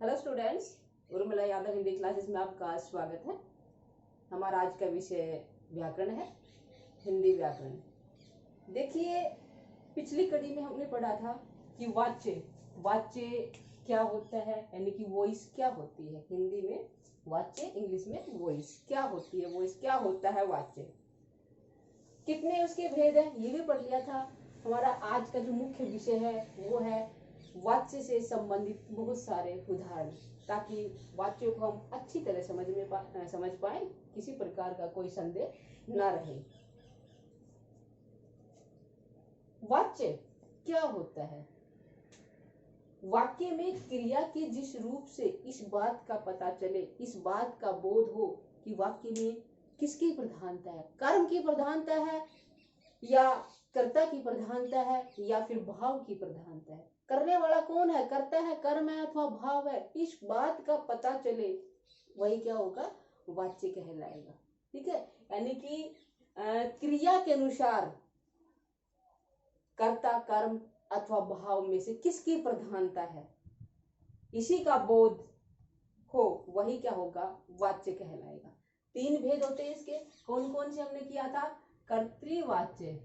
Hello students, Urmila Yadav Hindi classes में आपका स्वागत है। हमारा आज का विषय व्याकरण है, हिंदी व्याकरण। देखिए, पिछली कड़ी में हमने पढ़ा था कि वाच्य वाच्य क्या होता है, यानी कि वॉइस क्या होती है। हिंदी में वाच्य, इंग्लिश में वॉइस क्या होती है, वॉइस क्या होता है, वाच्य कितने उसके भेद है ये भी पढ़ लिया था। हमारा आज का जो मुख्य विषय है वो है वाच्य से संबंधित बहुत सारे उदाहरण, ताकि वाच्यों को हम अच्छी तरह समझ पाए, किसी प्रकार का कोई संदेह न रहे। वाच्य क्या होता है? वाक्य में क्रिया के जिस रूप से इस बात का पता चले, इस बात का बोध हो कि वाक्य में किसकी प्रधानता है, कर्म की प्रधानता है या कर्ता की प्रधानता है या फिर भाव की प्रधानता है। करने वाला कौन है, कर्ता है, कर्म है अथवा भाव है, इस बात का पता चले वही क्या होगा, वाच्य कहलाएगा। ठीक है, यानी कि क्रिया के अनुसार कर्ता, कर्म अथवा भाव में से किसकी प्रधानता है, इसी का बोध हो वही क्या होगा, वाच्य कहलाएगा। तीन भेद होते हैं इसके, कौन कौन से हमने किया था? कर्तृवाच्य,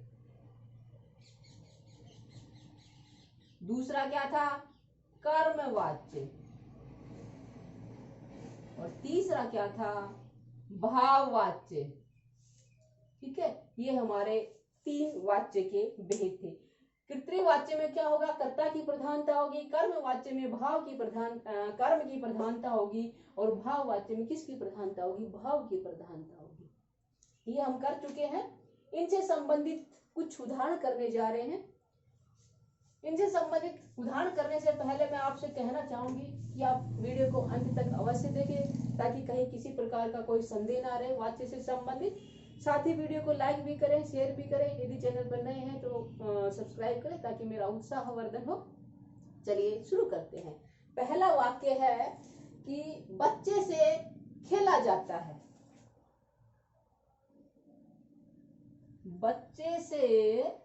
दूसरा क्या था, कर्मवाच्य, और तीसरा क्या था, भाववाच्य। ठीक है, ये हमारे तीन वाच्य के भेद थे। कर्तृवाच्य में क्या होगा, कर्ता की प्रधानता होगी, कर्मवाच्य में कर्म की प्रधानता होगी, और भाववाच्य में किसकी प्रधानता होगी, भाव की प्रधानता होगी। ये हम कर चुके हैं। इनसे संबंधित कुछ उदाहरण करने जा रहे हैं। इनसे संबंधित उदाहरण करने से पहले मैं आपसे कहना चाहूंगी कि आप वीडियो को अंत तक अवश्य देखें, ताकि कहीं किसी प्रकार का कोई संदेह ना रहे वाच्य से संबंधित। साथ ही वीडियो को लाइक भी करें, शेयर भी करें। यदि चैनल पर नए हैं तो सब्सक्राइब करें, ताकि मेरा उत्साहवर्धन हो। चलिए शुरू करते हैं। पहला वाक्य है कि बच्चे से खेला जाता है। बच्चे से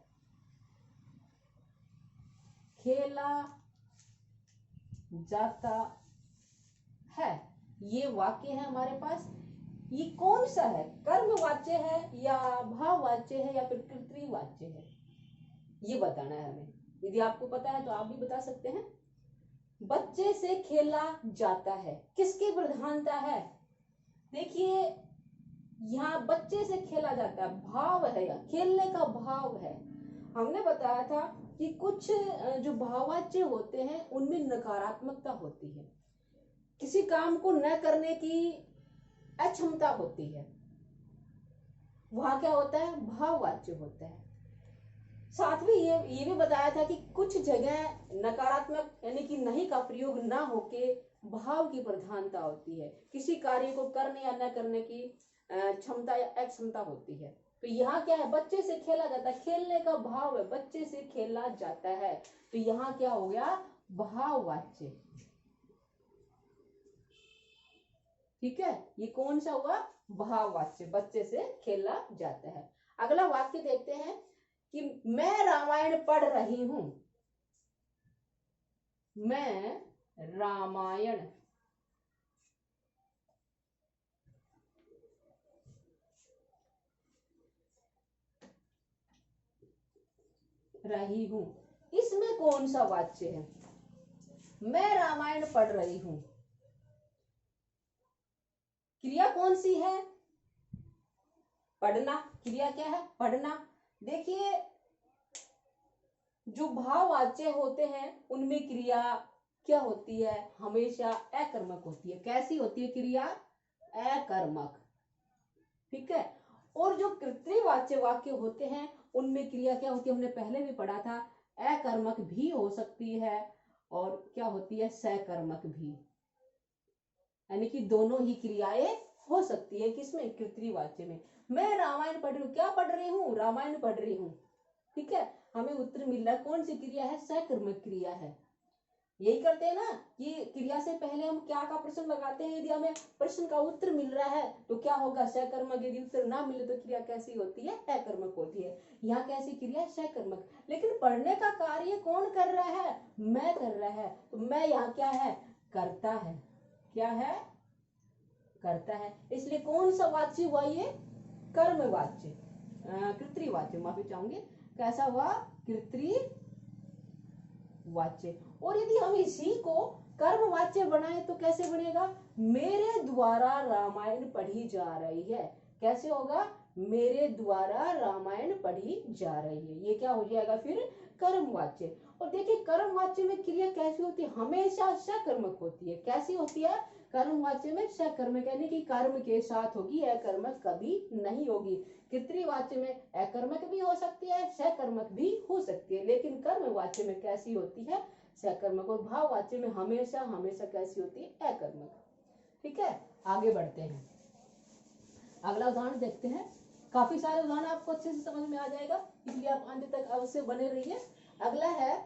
खेला जाता है, ये वाक्य है हमारे पास। ये कौन सा है, कर्मवाच्य है या भाववाच्य है या फिर कर्तृवाच्य है, ये बताना है हमें। यदि आपको पता है तो आप भी बता सकते हैं। बच्चे से खेला जाता है, किसकी प्रधानता है? देखिए, यहाँ बच्चे से खेला जाता है, भाव है या खेलने का भाव है। हमने बताया था कि कुछ जो भाववाच्य होते हैं उनमें नकारात्मकता होती है, किसी काम को न करने की अक्षमता होती है, वहां क्या होता है, भाववाच्य होता है। साथ में ये भी बताया था कि कुछ जगह नकारात्मक यानी कि नहीं का प्रयोग ना होके भाव की प्रधानता होती है, किसी कार्य को करने या न करने की क्षमता या अक्षमता होती है। तो यहाँ क्या है, बच्चे से खेला जाता है, खेलने का भाव है, बच्चे से खेला जाता है, तो यहाँ क्या हो गया, भाववाच्य। ठीक है, ये कौन सा हुआ, भाववाच्य, बच्चे से खेला जाता है। अगला वाक्य देखते हैं कि मैं रामायण पढ़ रही हूं। मैं रामायण रही हूं, इसमें कौन सा वाच्य है? मैं रामायण पढ़ रही हूं, क्रिया कौन सी है, पढ़ना। क्रिया क्या है, पढ़ना। देखिए, जो भाववाच्य होते हैं उनमें क्रिया क्या होती है, हमेशा अकर्मक होती है। कैसी होती है क्रिया, अकर्मक। ठीक है, और जो कर्तृवाच्य वाक्य होते हैं उनमें क्रिया क्या होती है, हमने पहले भी पढ़ा था, अकर्मक भी हो सकती है और क्या होती है, सकर्मक भी, यानी कि दोनों ही क्रियाएं हो सकती है। किसमें, कर्तृवाच्य में। मैं रामायण पढ़ रही हूँ, क्या पढ़ रही हूँ, रामायण पढ़ रही हूँ। ठीक है, हमें उत्तर मिल रहा है, कौन सी क्रिया है, सकर्मक क्रिया है। यही करते हैं ना कि क्रिया से पहले हम क्या का प्रश्न लगाते हैं, यदि हमें प्रश्न का उत्तर मिल रहा है तो क्या होगा, सकर्मक। यदि उत्तर ना मिले तो क्रिया कैसी होती है, अकर्मक होती है। यहाँ कैसी क्रिया, सकर्मक। लेकिन पढ़ने का कार्य कौन कर रहा है, मैं कर रहा है, तो मैं यहाँ क्या है, करता है। क्या है? करता है। इसलिए कौन सा वाच्य हुआ ये? कर्मवाच्य, कर्तृवाच्य, माफी चाहूंगी। कैसा हुआ? कर्तृवाच्य। और यदि हम इसी को कर्मवाच्य बनाए तो कैसे बनेगा? मेरे द्वारा रामायण पढ़ी जा रही है। कैसे होगा? मेरे द्वारा रामायण पढ़ी जा रही है। ये क्या हो जाएगा फिर? कर्मवाच्य। और देखिए कर्मवाच्य में क्रिया कैसी होती है? हमेशा सकर्मक होती है। कैसी होती है? कर्मवाच्य में सकर्मक, यानी कि कर्म के साथ होगी, अकर्मक कभी नहीं होगी। कर्तृवाच्य में अकर्मक भी हो सकती है, सकर्मक भी हो सकती है, लेकिन कर्मवाच्य में कैसी होती है? सकर्मक। और भाववाच्य में हमेशा हमेशा कैसी होती है? अकर्मक। ठीक है, आगे बढ़ते हैं। अगला उदाहरण देखते हैं। काफी सारे उदाहरण आपको अच्छे से समझ में आ जाएगा, इसलिए आप अंत तक अवश्य बने रहिए। अगला है,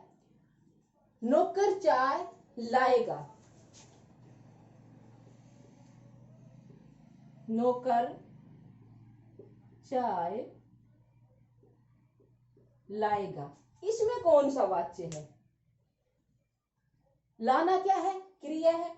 नौकर चाय लाएगा। नौकर चाय लाएगा। इसमें कौन सा वाच्य है? लाना क्या है? क्रिया है।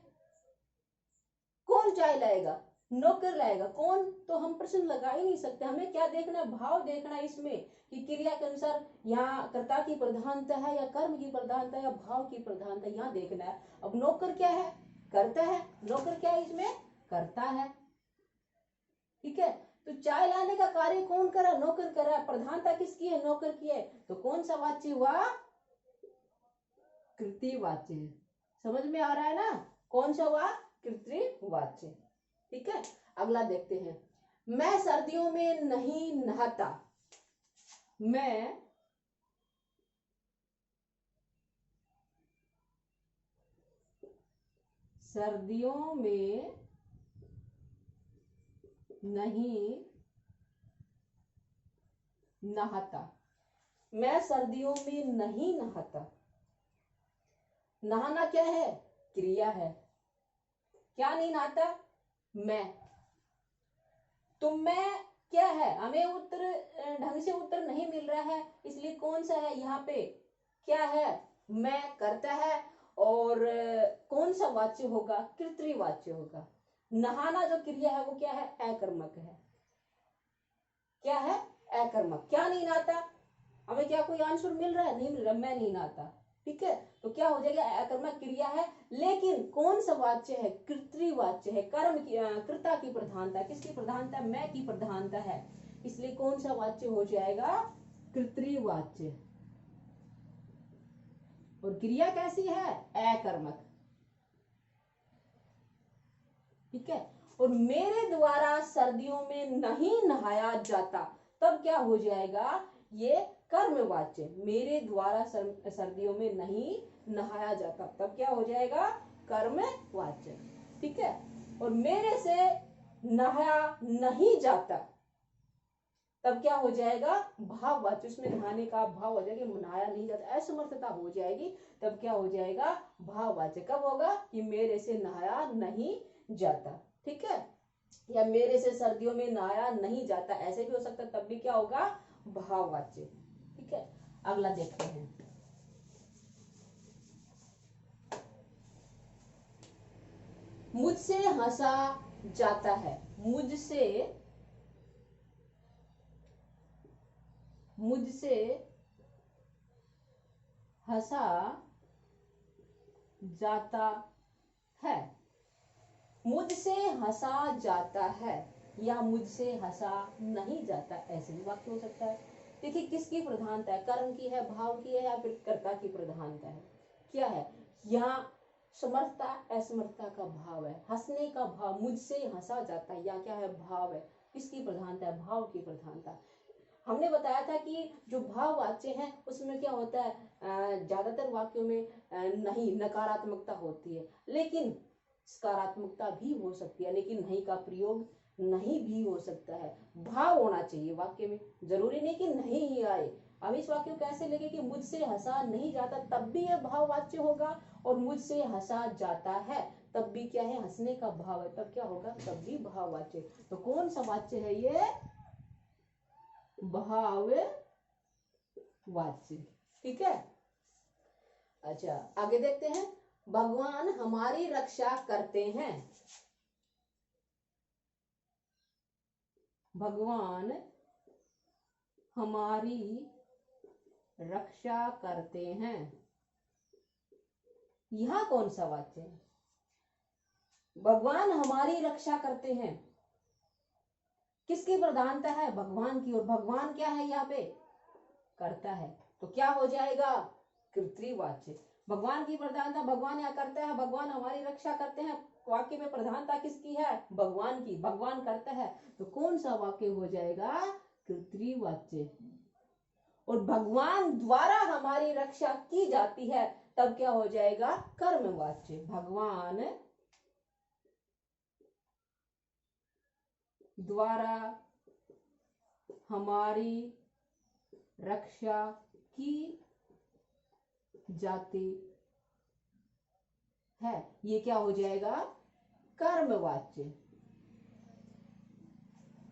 कौन चाय लाएगा? नौकर लाएगा। कौन? तो हम प्रश्न लगा ही नहीं सकते। हमें क्या देखना? भाव देखना इसमें कि क्रिया के अनुसार यहाँ कर्ता की प्रधानता है या कर्म की प्रधानता या भाव की प्रधानता, यहाँ देखना है। अब नौकर क्या है? करता है। नौकर क्या है इसमें? करता है। ठीक है, तो चाय लाने का कार्य कौन करा? नौकर करा। प्रधानता किसकी है? नौकर की है। तो कौन सा वाच्य हुआ? कृतिवाच्य है। समझ में आ रहा है ना? कौन सा हुआ? कृतिवाच्य। ठीक है, अगला देखते हैं। मैं सर्दियों में नहीं नहाता। मैं सर्दियों में नहीं नहाता। मैं सर्दियों में नहीं नहाता। नहाना क्या है? क्रिया है। क्या नहीं नहाता? मैं। तो मैं क्या है? हमें उत्तर ढंग से उत्तर नहीं मिल रहा है, इसलिए कौन सा है यहाँ पे? क्या है? मैं करता है। और कौन सा वाच्य होगा? कर्तृवाच्य होगा। नहाना जो क्रिया है वो क्या है? अकर्मक है। क्या है? अकर्मक। क्या नहीं नहाता? हमें क्या कोई आंसर मिल रहा है? नहीं मिल रहा। मैं नहीं नहाता। ठीक है, तो क्या हो जाएगा? अकर्मक क्रिया है, लेकिन कौन सा वाच्य है? कर्तृवाच्य है। कर्म की कर्ता की प्रधानता, किसकी प्रधानता? मैं की प्रधानता है, इसलिए कौन सा वाच्य हो जाएगा? कर्तृवाच्य। और क्रिया कैसी है? अकर्मक। ठीक है, और मेरे द्वारा सर्दियों में नहीं नहाया जाता, तब क्या हो जाएगा? ये कर्मवाच्य। मेरे द्वारा सर्दियों में नहीं नहाया जाता, तब क्या हो जाएगा? कर्मवाच्य। ठीक है, और मेरे से नहाया नहीं जाता, तब क्या हो जाएगा? भाववाच्य। उसमें नहाने का भाव हो जाएगा, नहाया नहीं जाता, असमर्थता हो जाएगी, तब क्या हो जाएगा? भाववाच्य। कब होगा? कि मेरे से नहाया नहीं जाता। ठीक है, या मेरे से सर्दियों में नहाया नहीं जाता, ऐसे भी हो सकता, तब भी क्या होगा? भाववाच्य। ठीक है, अगला देखते हैं। मुझसे हंसा जाता है। मुझसे हंसा जाता है। मुझसे हंसा जाता है या मुझसे हंसा नहीं जाता, ऐसे भी वाक्य हो सकता है। देखिए किसकी प्रधानता है? कर्म की है, भाव की है, या फिर कर्ता की प्रधानता है? क्या है यहाँ? समर्थता असमर्थता का भाव है, हंसने का भाव। मुझसे हंसा जाता है, या क्या है? भाव है। किसकी प्रधानता है? भाव की प्रधानता। हमने बताया था कि जो भाव वाच्य है उसमें क्या होता है? ज्यादातर वाक्यों में नहीं, नकारात्मकता होती है, लेकिन सकारात्मकता भी हो सकती है, लेकिन नहीं का प्रयोग नहीं भी हो सकता है। भाव होना चाहिए वाक्य में, जरूरी नहीं कि नहीं ही आए। अब इस वाक्य को कैसे लेंगे कि मुझसे हंसा नहीं जाता, तब भी यह भाववाच्य होगा, और मुझसे हंसा जाता है तब भी क्या है? हंसने का भाव है, तब क्या होगा? तब भी भाववाच्य। तो कौन सा वाच्य है ये? भाववाच्य। ठीक है, अच्छा आगे देखते हैं। भगवान हमारी रक्षा करते हैं। भगवान हमारी रक्षा करते हैं। यह कौन सा वाक्य है? भगवान हमारी रक्षा करते हैं, किसकी प्रधानता है? भगवान की। और भगवान क्या है यहाँ पे? करता है। तो क्या हो जाएगा? कर्तृवाच्य। भगवान की प्रधानता, भगवान यहाँ करता है, भगवान हमारी रक्षा करते हैं। वाक्य में प्रधानता किसकी है? भगवान की। भगवान करता है, तो कौन सा वाक्य हो जाएगा? कर्तृवाच्य। और भगवान द्वारा हमारी रक्षा की जाती है, तब क्या हो जाएगा? कर्मवाच्य। भगवान द्वारा हमारी रक्षा की जाती है, ये क्या हो जाएगा? कर्मवाच्य।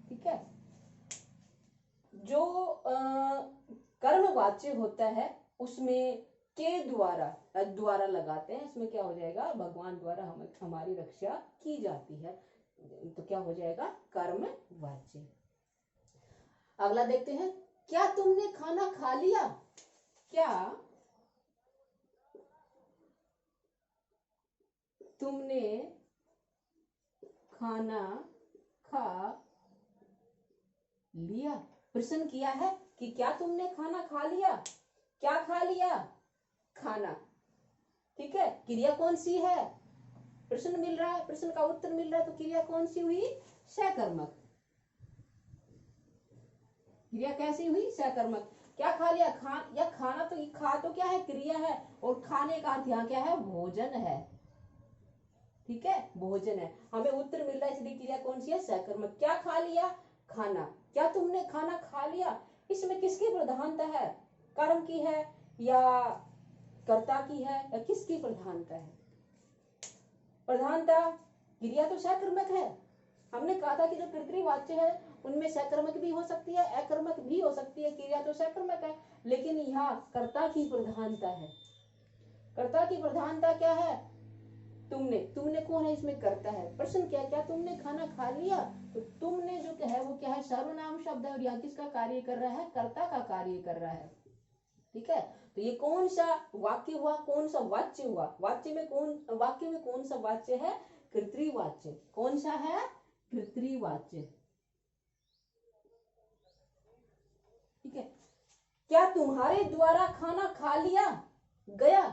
ठीक है। जो कर्मवाच्य होता है उसमें के द्वारा लगाते हैं, इसमें क्या हो जाएगा? भगवान द्वारा हमारी रक्षा की जाती है, तो क्या हो जाएगा? कर्मवाच्य। अगला देखते हैं, क्या तुमने खाना खा लिया? क्या तुमने खाना खा लिया? प्रश्न किया है कि क्या तुमने खाना खा लिया? क्या खा लिया? खाना। ठीक है। क्रिया कौन सी है? प्रश्न मिल रहा है, प्रश्न का उत्तर मिल रहा है, तो क्रिया कौन सी हुई? सकर्मक। क्रिया कैसी हुई? सकर्मक। क्या खा लिया? या खाना, तो खा तो क्या है? क्रिया है, और खाने का अर्थ यहाँ क्या है? भोजन है। ठीक है, भोजन है। हमें उत्तर मिल रहा है, इसलिए क्रिया कौन सी है? सकर्मक। क्या खा लिया? खाना। क्या तुमने खाना खा लिया? इसमें किसकी प्रधानता है? कर्म की है या कर्ता की है, या किसकी प्रधानता है? प्रधानता। क्रिया तो सकर्मक है। हमने कहा था कि जो कर्तृवाच्य है उनमें सकर्मक भी हो सकती है, अकर्मक भी हो सकती है। क्रिया तो सकर्मक है, लेकिन यहाँ कर्ता की प्रधानता है। कर्ता की प्रधानता क्या है? तुमने। तुमने कौन है? इसमें करता है। प्रश्न क्या तुमने खाना खा लिया? तो तुमने जो है वो क्या है? सर्वनाम शब्द है, और यहाँ किसका कार्य कर रहा है? कर्ता का कार्य कर रहा है। ठीक है। तो ये कौन सा वाक्य हुआ? कौन सा वाच्य हुआ? वाक्य में कौन सा वाच्य है? कर्तृवाच्य। कौन सा है? कर्तृवाच्य। ठीक है। क्या तुम्हारे द्वारा खाना खा लिया गया?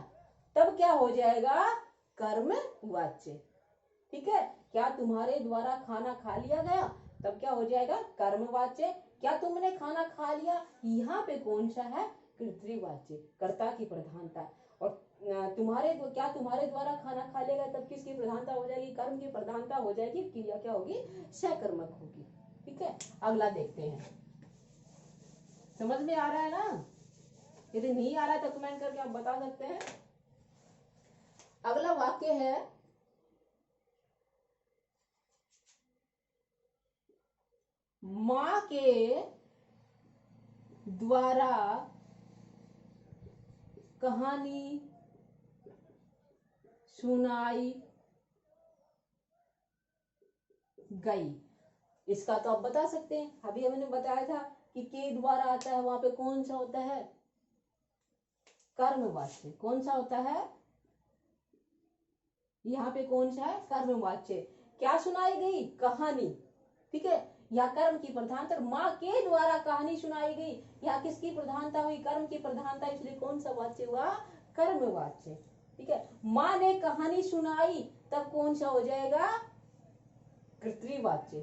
तब क्या हो जाएगा? कर्मवाच्य। ठीक है। क्या तुम्हारे द्वारा खाना खा लिया गया? तब क्या हो जाएगा? कर्मवाच्य। क्या तुमने खाना खा लिया? यहाँ पे कौन सा है? कर्तृवाच्य, कर्ता की प्रधानता। और क्या तुम्हारे द्वारा खाना खा लिया गया, तब किसकी प्रधानता हो जाएगी? कर्म की प्रधानता हो जाएगी। क्रिया क्या होगी? सकर्मक होगी। ठीक है। अगला देखते हैं। समझ में आ रहा है ना? यदि नहीं आ रहा है तो कमेंट करके आप बता सकते हैं। अगला वाक्य है, मां के द्वारा कहानी सुनाई गई। इसका तो आप बता सकते हैं। अभी हमने बताया था कि के द्वारा आता है, वहां पे कौन सा होता है? कर्मवाच्य। कौन सा होता है? यहाँ पे कौन सा है? कर्मवाच्य। क्या सुनाई गई? कहानी। ठीक है। या कर्म की प्रधानता। माँ के द्वारा कहानी सुनाई गई, या किसकी प्रधानता हुई? कर्म की प्रधानता, इसलिए कौन सा वाच्य हुआ? कर्मवाच्य। ठीक है। माँ ने कहानी सुनाई, तब कौन सा हो जाएगा? कर्तृवाच्य।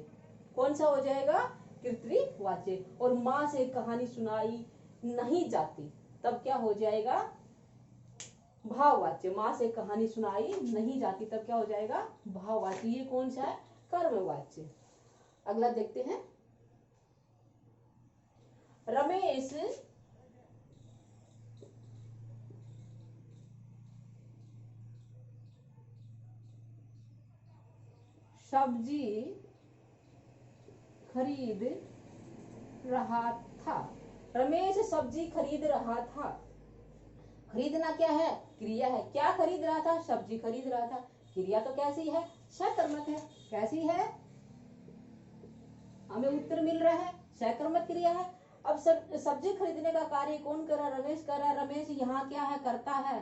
कौन सा हो जाएगा? कर्तृवाच्य। और माँ से कहानी सुनाई नहीं जाती, तब क्या हो जाएगा? भाववाच्य। माँ से कहानी सुनाई नहीं जाती, तब क्या हो जाएगा? भाववाच्य। ये कौन सा है? कर्मवाच्य। अगला देखते हैं, रमेश सब्जी खरीद रहा था। रमेश सब्जी खरीद रहा था। खरीदना क्या है? क्रिया है। क्या खरीद रहा था? सब्जी खरीद रहा था। क्रिया तो कैसी है? सकर्मक है। कैसी है? हमें उत्तर मिल रहा है, सकर्मक क्रिया है। अब सब्जी खरीदने का कार्य कौन कर रहा है? रमेश कर रहा है। रमेश यहाँ क्या है? करता है।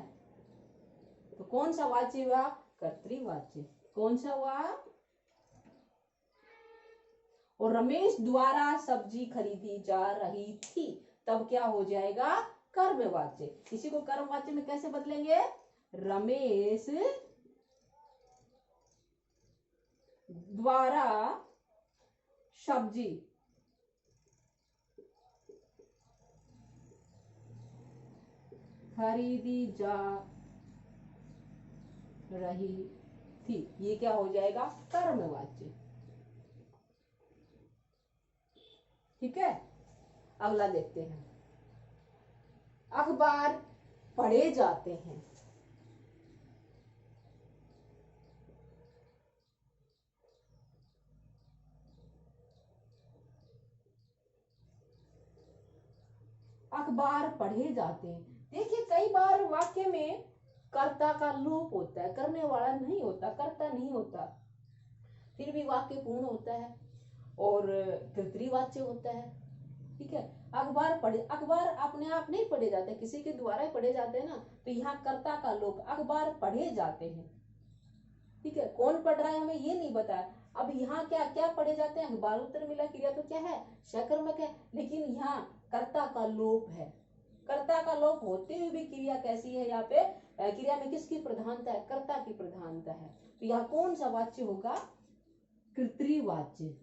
तो कौन सा वाच्य हुआ? कर्तृवाच्य। कौन सा हुआ? और रमेश द्वारा सब्जी खरीदी जा रही थी, तब क्या हो जाएगा? कर्मवाच्य। इसी को कर्मवाच्य में कैसे बदलेंगे? रमेश द्वारा सब्जी खरीदी जा रही थी, ये क्या हो जाएगा? कर्मवाच्य। ठीक है, अगला देखते हैं। अखबार पढ़े जाते हैं। अखबार पढ़े जाते हैं। देखिए कई बार वाक्य में कर्ता का लोप होता है, करने वाला नहीं होता, कर्ता नहीं होता, फिर भी वाक्य पूर्ण होता है और कर्तृवाच्य होता है। ठीक है, अखबार पढ़े, अखबार अपने आप नहीं पढ़े जाते, किसी के द्वारा ही पढ़े जाते हैं ना, तो यहाँ कर्ता का लोप, अखबार पढ़े जाते हैं। ठीक है, कौन पढ़ रहा है हमें ये नहीं बताया। अब यहाँ क्या क्या पढ़े जाते हैं? अखबार उत्तर मिला, क्रिया तो क्या है? सकर्मक है, लेकिन यहाँ कर्ता का लोप है। कर्ता का लोप होते हुए भी क्रिया कैसी है? यहाँ पे क्रिया में किसकी प्रधानता है? कर्ता की प्रधानता है। तो यहाँ कौन सा वाच्य होगा? कर्तृवाच्य।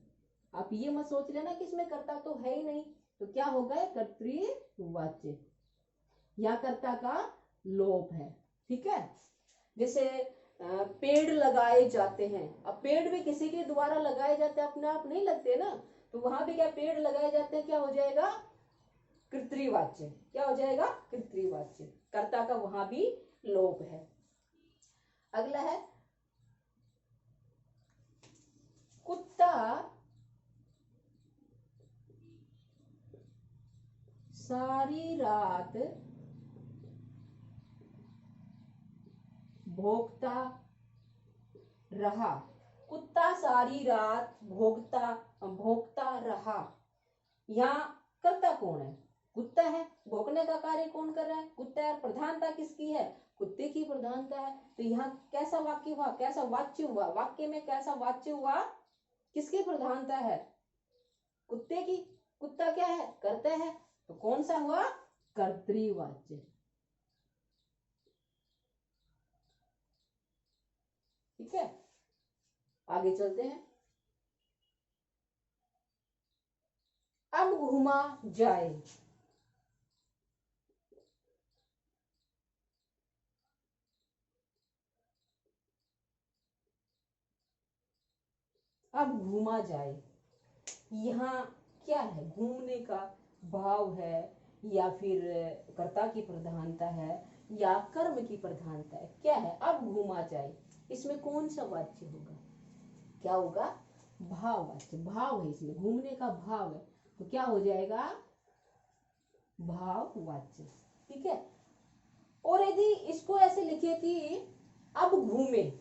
आप ये मत सोच लेना कि इसमें कर्ता तो है ही नहीं, तो क्या होगा? कर्तृवाच्य। या कर्ता का लोप है। ठीक है, जैसे पेड़ लगाए जाते हैं। अब पेड़ भी किसी के द्वारा लगाए जाते हैं, अपने आप नहीं लगते ना, तो वहां भी क्या पेड़ लगाए जाते हैं? क्या हो जाएगा? कर्तृवाच्य। क्या हो जाएगा? कर्तृवाच्य। कर्ता का वहां भी लोप है। अगला है कुत्ता सारी रात भोगता रहा। कुत्ता सारी रात भोगता भोगता रहा। यहाँ कर्ता कौन है? कुत्ता है। भोगने का कार्य कौन कर रहा है? कुत्ता है। प्रधानता किसकी है? कुत्ते की प्रधानता है। तो यहाँ कैसा वाक्य हुआ? कैसा वाच्य हुआ? वाक्य में कैसा वाच्य हुआ? किसकी प्रधानता है? कुत्ते की। कुत्ता क्या है? कर्ता है, तो कौन सा हुआ? कर्तृवाच्य। ठीक है, आगे चलते हैं। अब घुमा जाए। अब घूमा जाए, यहाँ क्या है? घूमने का भाव है, या फिर कर्ता की प्रधानता है, या कर्म की प्रधानता है? क्या है? अब घूमा जाए, इसमें कौन सा वाच्य होगा? क्या होगा? भाववाच्य। भाव है इसमें, घूमने का भाव है, तो क्या हो जाएगा? भाववाच्य। ठीक है, और यदि इसको ऐसे लिखे कि अब घूमे,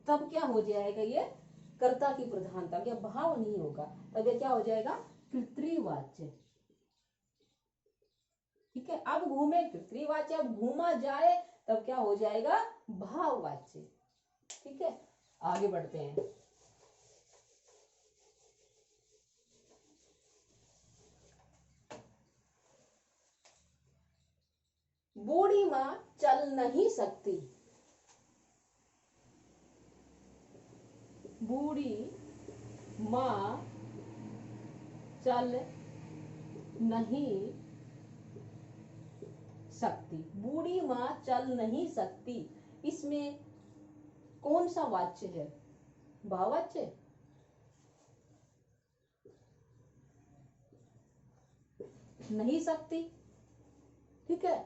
तब क्या हो जाएगा? ये कर्ता की प्रधानता, क्या भाव नहीं होगा, तब ये क्या हो जाएगा? कर्तृवाच्य। ठीक है, अब घूमे कर्तृवाच्य, अब घूमा जाए तब क्या हो जाएगा? भाववाच्य। ठीक है, आगे बढ़ते हैं। बूढ़ी माँ चल नहीं सकती। बूढ़ी माँ चल नहीं सकती। बूढ़ी माँ चल नहीं सकती, इसमें कौन सा वाच्य है? भाववाच्य। नहीं सकती। ठीक है,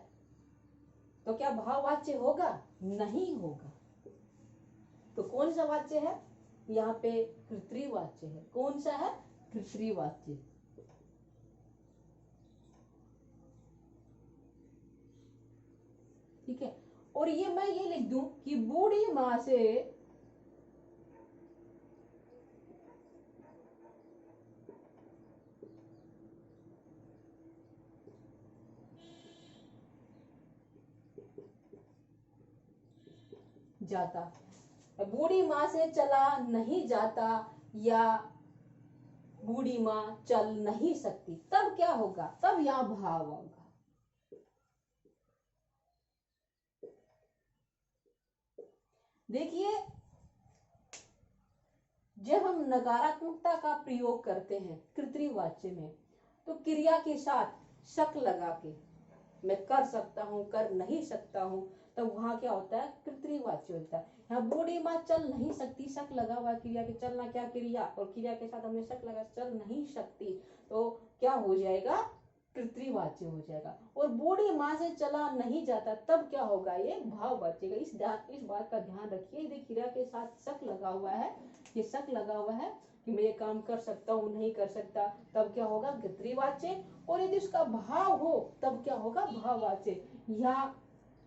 तो क्या भाववाच्य होगा? नहीं होगा। तो कौन सा वाच्य है? यहाँ पे कर्तृवाच्य है। कौन सा है? कर्तृवाच्य। ठीक है। और ये मैं ये लिख दूं कि बूढ़ी माँ से जाता, बूढ़ी माँ से चला नहीं जाता या बूढ़ी माँ चल नहीं सकती, तब क्या होगा, तब यहां भाव होगा। देखिए जब हम नकारात्मकता का प्रयोग करते हैं कृत्रिवाच्य में, तो क्रिया के साथ शक लगा के मैं कर सकता हूं, कर नहीं सकता हूं, तो वहां क्या होता है, कृत्रिवाच्य होता है। यहाँ बूढ़ी माँ चल नहीं सकती, शक लगा हुआ क्रिया के, चलना क्या क्रिया, और क्रिया के साथ हमने शक लगा, चल नहीं सकती, तो क्या हो जाएगा, कृत्रिवाच्य हो जाएगा। और बूढ़ी माँ से चला नहीं जाता, तब क्या होगा, ये भाववाच्य का। इस बात का ध्यान रखिए, यदि क्रिया के साथ शक लगा हुआ है, ये शक लगा हुआ है कि मैं ये काम कर सकता हूँ, नहीं कर सकता, तब क्या होगा, कृत्रिवाच्य। और यदि उसका भाव हो तब क्या होगा, भाववाच्य। यहाँ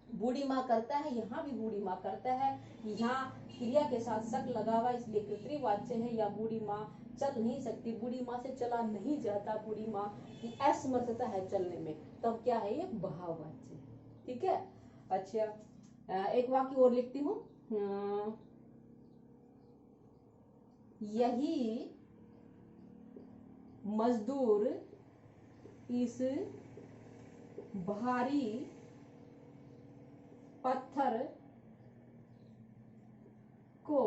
बूढ़ी माँ करता है, यहाँ भी बूढ़ी माँ करता है, यहाँ क्रिया के साथ शक लगा हुआ इसलिए कृत्रिवाच्य है। या बूढ़ी माँ चल नहीं सकती, बूढ़ी माँ से चला नहीं जाता, बूढ़ी माँ की असमर्थता है चलने में, तब क्या है, ये भाववाच्य। ठीक है। अच्छा एक वाक्य और लिखती हूँ, यही मजदूर इस भारी पत्थर को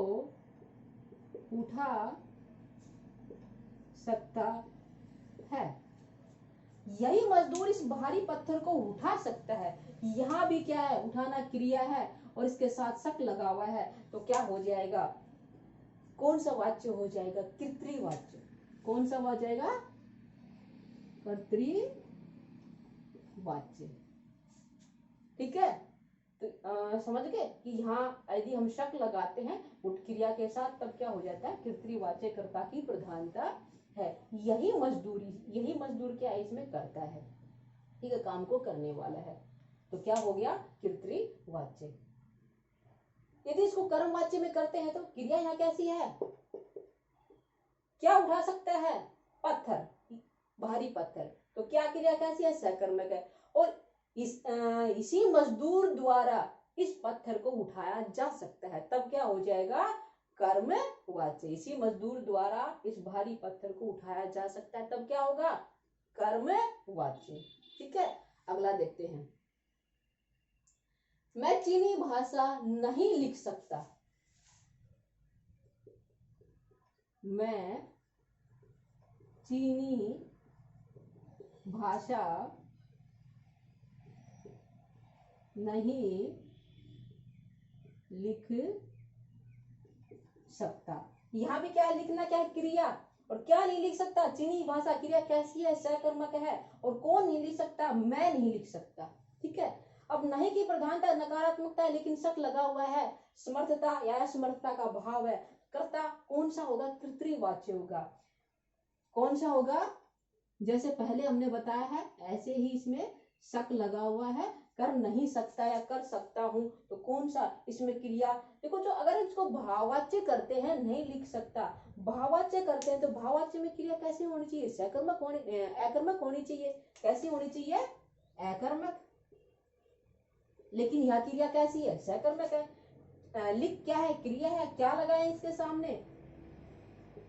उठा सकता है, यही मजदूर इस भारी पत्थर को उठा सकता है। यहाँ भी क्या है, उठाना क्रिया है और इसके साथ शक लगा हुआ है, तो क्या हो जाएगा, कौन सा वाच्य हो जाएगा, कृत्रिवाच्य। कौन सा हो जाएगा, कर्तृवाच्य। ठीक है। तो समझ गए कि यहाँ यदि हम शक लगाते हैं उठ क्रिया के साथ, तब क्या हो जाता है, कृत्रिवाच्य कर्ता की प्रधानता है। यही मजदूर क्या है, इसमें करता है, ठीक है, काम को करने वाला है, तो क्या हो गया, कृत्रिवाच्य। यदि इसको कर्मवाच्य में करते हैं तो क्रिया यहाँ कैसी है, क्या उठा सकता है, पत्थर, भारी पत्थर, तो क्या क्रिया कैसी है, सकर्मक है। और इसी मजदूर द्वारा इस पत्थर को उठाया जा सकता है, तब क्या हो जाएगा, कर्मवाच्य। इसी मजदूर द्वारा इस भारी पत्थर को उठाया जा सकता है, तब क्या होगा, कर्मवाच्य। ठीक है। अगला देखते हैं, मैं चीनी भाषा नहीं लिख सकता, मैं चीनी भाषा नहीं लिख सकता। यहाँ भी क्या है, लिखना क्या है, क्रिया, और क्या नहीं लिख सकता, चीनी भाषा, क्रिया कैसी है, सकर्मक है, और कौन नहीं लिख सकता, मैं नहीं लिख सकता। ठीक है। अब नहीं की प्रधानता नकारात्मकता है, लेकिन शक लगा हुआ है, समर्थता या असमर्थता का भाव है, कर्ता कौन सा होगा, कृत्रिवाच्य होगा। कौन सा होगा, जैसे पहले हमने बताया है ऐसे ही इसमें शक लगा हुआ है, कर नहीं सकता या कर सकता हूं, तो कौन सा इसमें क्रिया, देखो जो अगर इसको भाववाच्य करते हैं, नहीं लिख सकता, भाववाच्य करते हैं, तो भाववाच्य में क्रिया कैसी होनी चाहिए, सकर्मक होनी, अकर्मक होनी चाहिए। कैसी होनी चाहिए, अकर्मक। लेकिन यह क्रिया कैसी है, सकर्मक है। लिख क्या है, क्रिया है, क्या लगाए इसके सामने,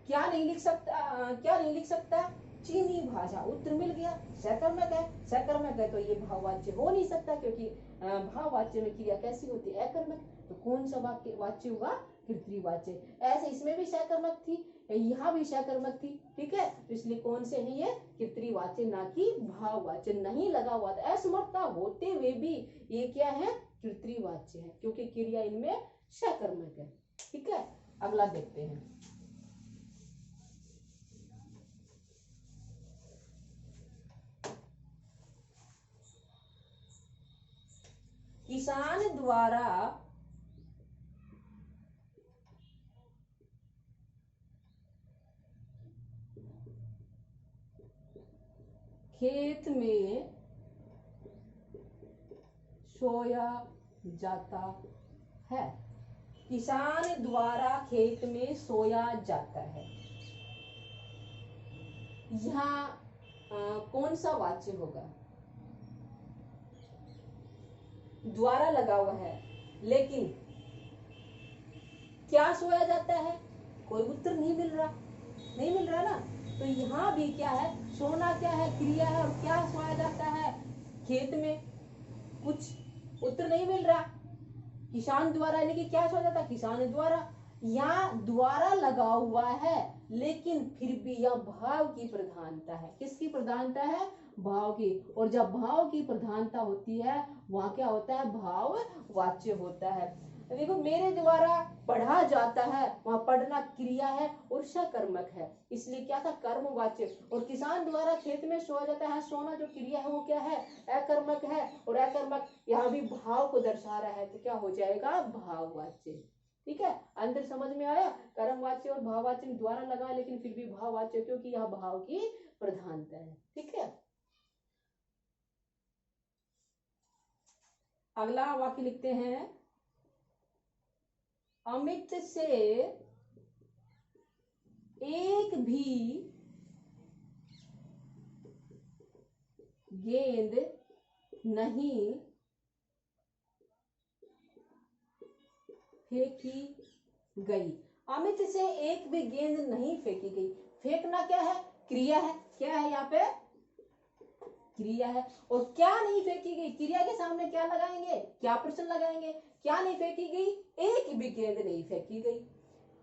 क्या नहीं लिख सकता, क्या नहीं लिख सकता, चीनी भाषा, उत्तर मिल गया, सकर्मक है। सकर्मक है तो ये भाववाच्य हो नहीं सकता, क्योंकि भाववाच्य में क्रिया कैसी होती है, अकर्मक, तो कौन सा वाक्य वाच्य हुआ, कृत्रिवाच्य। ऐसे इसमें भी सकर्मक थी, यहाँ भी सकर्मक थी, ठीक है, तो इसलिए कौन से है ये, कृत्रिवाच्य, ना कि भाववाच्य। नहीं लगा हुआ था, असमर्थता होते हुए भी ये क्या है, कृत्रिवाच्य है, क्योंकि क्रिया इनमें सकर्मक है। ठीक है। अगला देखते हैं, किसान द्वारा खेत में सोया जाता है। किसान द्वारा खेत में सोया जाता है। यहाँ कौन सा वाच्य होगा? द्वारा लगा हुआ है, लेकिन क्या सोया जाता है? कोई उत्तर नहीं मिल रहा ना। तो यहाँ भी क्या है? सोना क्या है? क्रिया है। और क्या सोया जाता है खेत में? कुछ उत्तर नहीं मिल रहा। किसान द्वारा यानी कि क्या सोया जाता है? किसान द्वारा। यहाँ द्वारा लगा हुआ है, लेकिन फिर भी यह भाव की प्रधानता है। किसकी प्रधानता है? भाव की। और जब भाव की प्रधानता होती है, वहां क्या होता है? भाव वाच्य होता है। देखो, मेरे द्वारा पढ़ा जाता है, वहां पढ़ना क्रिया है और सकर्मक है, इसलिए क्या था? कर्म वाच्य। और किसान द्वारा खेत में सोया जाता है, सोना जो क्रिया है वो क्या है? अकर्मक है। और अकर्मक यहाँ भी भाव को दर्शा रहा है, तो क्या हो जाएगा? भाव वाच्य। ठीक है, अंदर समझ में आया? कर्म वाच्य और भाव वाच्य द्वारा लगा, लेकिन फिर भी भाव वाच्य, क्योंकि यह भाव की प्रधानता है। ठीक है, अगला वाक्य लिखते हैं। अमित से एक भी गेंद नहीं फेंकी गई। अमित से एक भी गेंद नहीं फेंकी गई। फेंकना क्या है? क्रिया है। क्या है यहाँ पे? क्रिया है। और क्या नहीं फेंकी गई? क्रिया के सामने क्या लगाएंगे? क्या प्रश्न लगाएंगे? क्या नहीं फेंकी गई? एक भी गेंद नहीं फेंकी गई।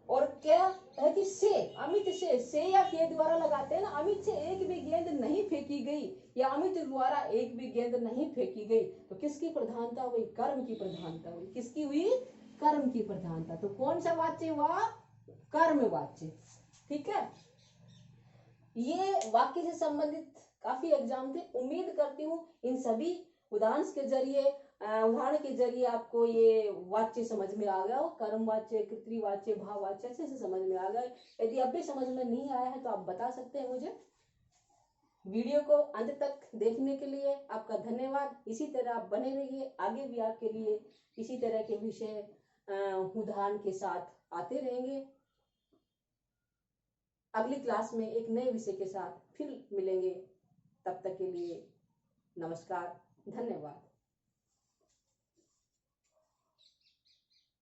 और क्या है कि से, अमित से या के द्वारा लगाते हैं ना। अमित से एक भी गेंद नहीं फेंकी गई, या अमित द्वारा एक भी गेंद नहीं फेंकी गई, तो किसकी प्रधानता हुई? कर्म की प्रधानता हुई। किसकी हुई? कर्म की प्रधानता। तो कौन सा वाच्य हुआ? कर्म वाच्य। ठीक है, ये वाक्य से संबंधित काफी एग्जाम थे। उम्मीद करती हूँ इन सभी उदाहरण के जरिए, उदाहरण के जरिए आपको ये वाच्य समझ में आ गया हो। कर्म वाच्य, कर्तृ वाच्य, भाव वाच्य अच्छे से समझ में आ गया। यदि अब भी समझ में नहीं आया है तो आप बता सकते हैं मुझे। वीडियो को अंत तक देखने के लिए आपका धन्यवाद। इसी तरह आप बने रहिए, आगे भी आपके लिए इसी तरह के विषय उदाहरण के साथ आते रहेंगे। अगली क्लास में एक नए विषय के साथ फिर मिलेंगे। तब तक के लिए नमस्कार, धन्यवाद।